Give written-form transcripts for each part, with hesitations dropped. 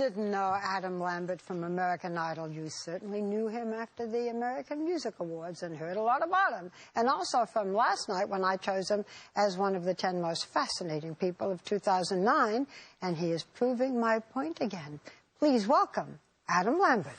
didn't know Adam Lambert from American Idol, you certainly knew him after the American Music Awards and heard a lot about him. And also from last night when I chose him as one of the 10 most fascinating people of 2009, and he is proving my point again. Please welcome Adam Lambert.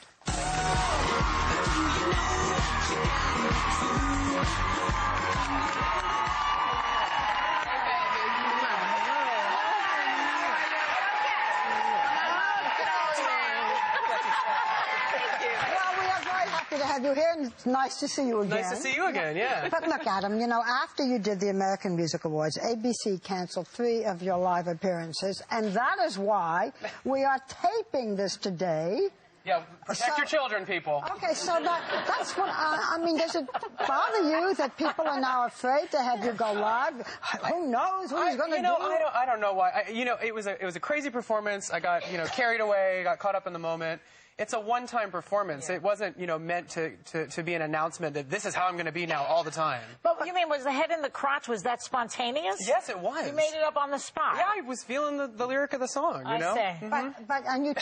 To have you here, and it's nice to see you again. Nice to see you again, yeah. But look, Adam, you know, after you did the American Music Awards, ABC canceled 3 of your live appearances, and that is why we are taping this today. Yeah, protect your children, people. Okay, so that's what I mean, does it bother you that people are now afraid to have you go live? Who knows what he's going to do? I don't know why. It was a crazy performance. I got, carried away, got caught up in the moment. It's a one-time performance. Yeah. It wasn't, meant to be an announcement that this is how I'm going to be now all the time. But you mean, was the head in the crotch, was that spontaneous? Yes, it was. You made it up on the spot? Yeah, I was feeling the lyric of the song, you know? I see. But and you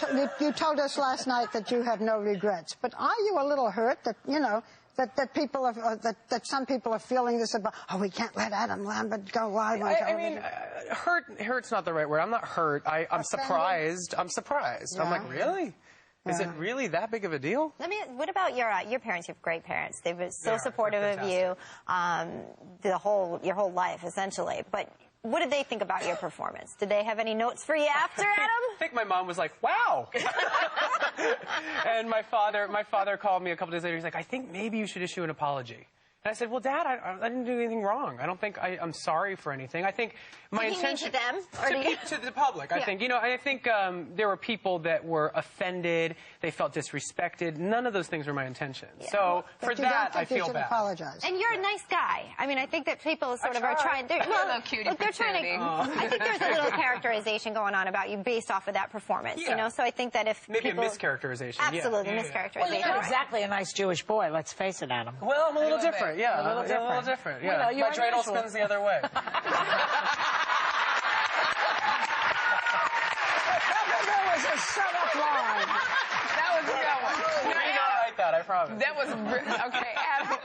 told us last night that you have no regrets. But are you a little hurt that, that people are, that some people are feeling this about, oh, we can't let Adam Lambert go live on television? Hurt's not the right word. I'm not hurt. I'm surprised. I'm surprised. Yeah. I'm like, really? Is it really that big of a deal? What about your parents? You have great parents. They've been so supportive of you your whole life, essentially. But what did they think about your performance? Did they have any notes for you after, Adam? I think my mom was like, wow. And my father called me a couple days later. He's like, I think maybe you should issue an apology. And I said, well, Dad, I didn't do anything wrong. I don't think I'm sorry for anything. I think my intention... to them? Or to the public, I think. I think there were people that were offended. They felt disrespected. None of those things were my intention. Yeah. So for that, I feel bad. Apologize. And you're a nice guy. I mean, I think that people sort of are trying... They're trying to... I think there's a little characterization going on about you based off of that performance, So I think that if maybe a mischaracterization. Absolutely, mischaracterization. Well, you're not exactly a nice Jewish boy, let's face it, Adam. Well, I'm a little different. Yeah, a little different. Yeah, my dreidel spins the other way. That was a setup line. That was a good one. You did not write that, I promise. That was okay. Adam.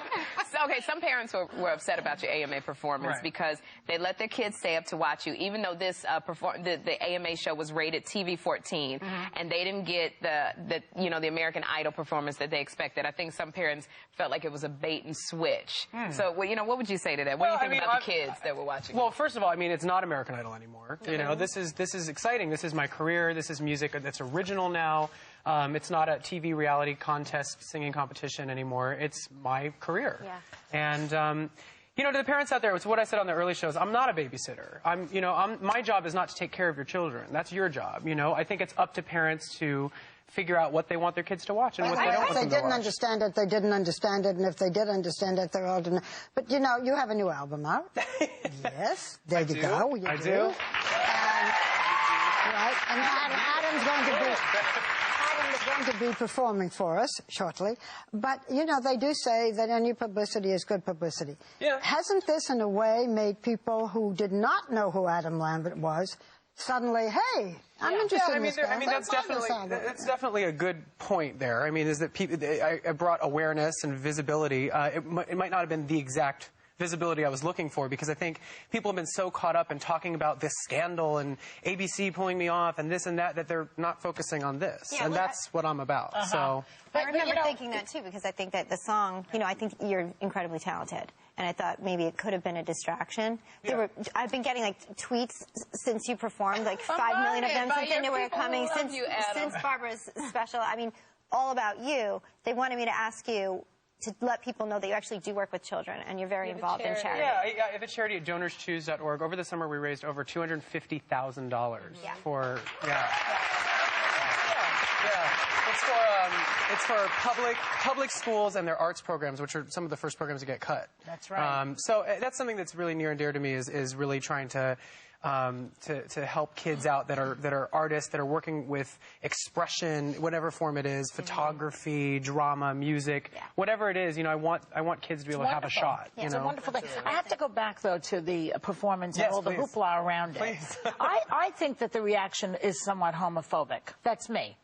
Okay, some parents were upset about your AMA performance because they let their kids stay up to watch you, even though this the AMA show was rated TV 14, and they didn't get the American Idol performance that they expected. I think some parents felt like it was a bait and switch. So what would you say to that? What do you think about the kids that were watching? Well, first of all, it's not American Idol anymore. This is exciting. This is my career. This is music that's original now. It's not a TV reality contest singing competition anymore. It's my career. Yeah. And, to the parents out there, it's what I said on the early shows. I'm not a babysitter. My job is not to take care of your children. That's your job. I think it's up to parents to figure out what they want their kids to watch and what they don't want them to watch. If they didn't understand it, they didn't understand it. And if they did understand it, they're old enough. But, you have a new album out. Yes. There you go. I do. Right. And Adam's going to be performing for us shortly. But, they do say that any publicity is good publicity. Yeah. Hasn't this, in a way, made people who did not know who Adam Lambert was suddenly, hey, I'm interested in this guy. That's definitely a good point there. Is that I brought awareness and visibility. It might not have been the exact visibility I was looking for, because I think people have been so caught up in talking about this scandal and ABC pulling me off and this and that they're not focusing on this. Yeah, and that's what I'm about. So I remember thinking that too, because I think that the song, I think you're incredibly talented. And I thought maybe it could have been a distraction. Yeah. I've been getting tweets since you performed, 5 million of them since they knew we were coming, since Barbara's special. All about you. They wanted me to ask you to let people know that you actually do work with children and you're very involved in charity. Yeah, I have a charity at donorschoose.org. Over the summer, we raised over $250,000 for, It's for public schools and their arts programs, which are some of the first programs to get cut. That's right. So that's something that's really near and dear to me, is really trying to to help kids out that are artists, that are working with expression, whatever form it is, photography, drama, music, whatever it is. You know, I want kids to be able to have a shot. Yeah, you it's know? a wonderful thing. I have to go back, though, to the performance and all the please. hoopla around it. I think that the reaction is somewhat homophobic. That's me.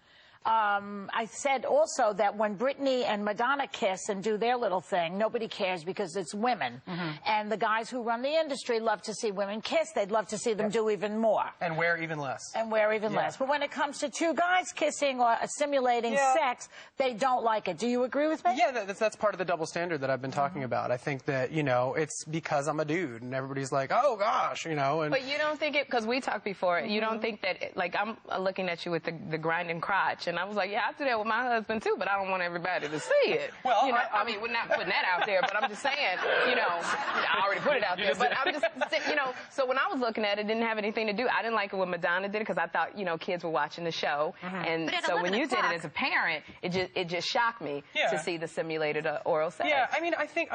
I said also that when Britney and Madonna kiss and do their little thing, nobody cares because it's women. And the guys who run the industry love to see women kiss. They'd love to see them do even more. And wear even less. And wear even less. But when it comes to two guys kissing or simulating sex, they don't like it. Do you agree with me? Yeah, that's part of the double standard that I've been talking about. I think that, you know, it's because I'm a dude and everybody's like, oh, gosh, you know. And but you don't think it, because we talked before, you don't think that, like, I'm looking at you with the grinding crotch, and I was like, yeah, I do that with my husband, too, but I don't want everybody to see it. Well, you know, I mean, we're not putting that out there, but I'm just saying, you know, I already put it out there, but I'm just, you know, so when I was looking at it, it didn't have anything to do. I didn't like it when Madonna did it because I thought, you know, kids were watching the show. And so when you did it as a parent, it just shocked me to see the simulated oral sex. Yeah, I mean, I think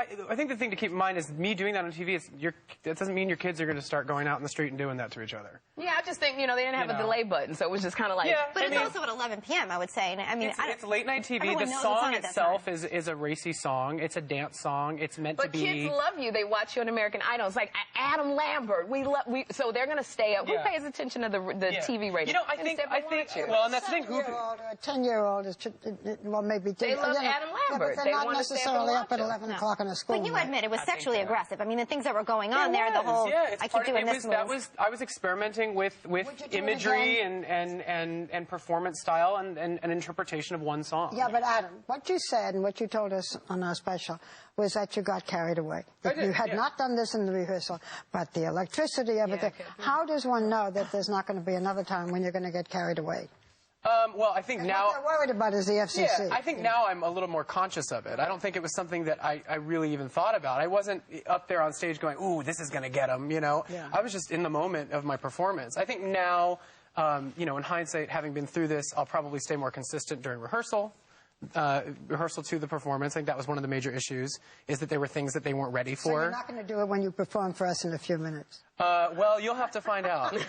the thing to keep in mind is me doing that on TV, that doesn't mean your kids are going to start going out in the street and doing that to each other. Yeah, I just think, you know, they didn't have a delay button, so it was just kind of like... Yeah, but it's also at 11 p.m., I would say. And, I mean, it's late night TV. The song itself is a racy song. It's a dance song. It's meant to be... But kids love you. They watch you on American Idol. It's like Adam Lambert. So they're going to stay up. Who pays attention to the TV rating? You know, I think, well, and that's the thing. A 10-year-old is, well, maybe... They love Adam Lambert. But they're not necessarily up at 11 o'clock in a school. But you admit it was sexually aggressive. I mean, the things that were going on there, the whole... I keep doing this move. I was experimenting with imagery and performance style and an interpretation of one song. Yeah, but Adam, what you said and what you told us on our special was that you got carried away. That you had not done this in the rehearsal, but the electricity, everything. How does one know that there's not going to be another time when you're going to get carried away? Well, I think now... What they're worried about is the FCC. Yeah, I think now I'm a little more conscious of it. I don't think it was something that I really even thought about. I wasn't up there on stage going, ooh, this is going to get them, you know? Yeah. I was just in the moment of my performance. I think now, you know, in hindsight, having been through this, I'll probably stay more consistent during rehearsal to the performance. I think that was one of the major issues, is that there were things that they weren't ready for. So you're not going to do it when you perform for us in a few minutes? Well, you'll have to find out. No.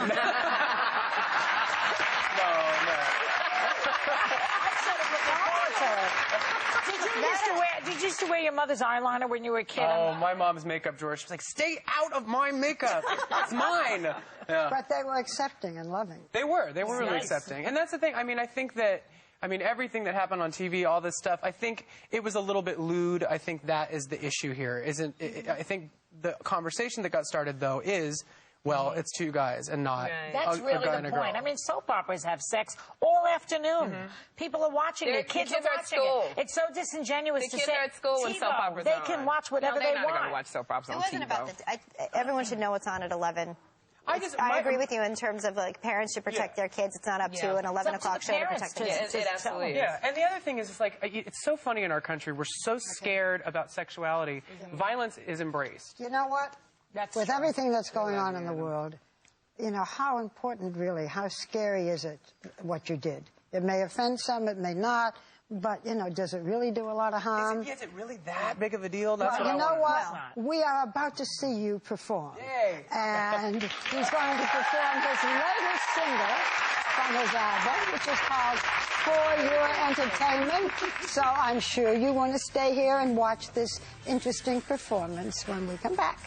Did you used to wear your mother's eyeliner when you were a kid? Oh, my mom's makeup drawer. She was like, stay out of my makeup. It's mine. Yeah. But they were accepting and loving. They were really accepting. And that's the thing. I mean, I think that, everything that happened on TV, all this stuff, I think it was a little bit lewd. I think that is the issue here. I think the conversation that got started, though, is... Well, it's two guys and not That's a really guy and the a girl. point. I mean, soap operas have sex all afternoon. People are watching it. Kids are watching it. It's so disingenuous to say. The kids are at school when soap operas they are can on. watch whatever they they're not want. going to watch soap operas on It wasn't about everyone should know what's on at 11. I agree with you in terms of, like, parents should protect their kids. It's not up to an 11 o'clock show to protect their kids. It absolutely is. Yeah, and the other thing is, it's so funny in our country. We're so scared about sexuality. Violence is embraced. You know what? With everything that's going on in the world, you know, how important really, how scary is it, what you did? It may offend some, it may not, but, you know, does it really do a lot of harm? Is it really that big of a deal? That's well, what you know what? Well, we are about to see you perform. Yay. And he's going to perform his latest single from his album, which is called For Your Entertainment. So I'm sure you want to stay here and watch this interesting performance when we come back.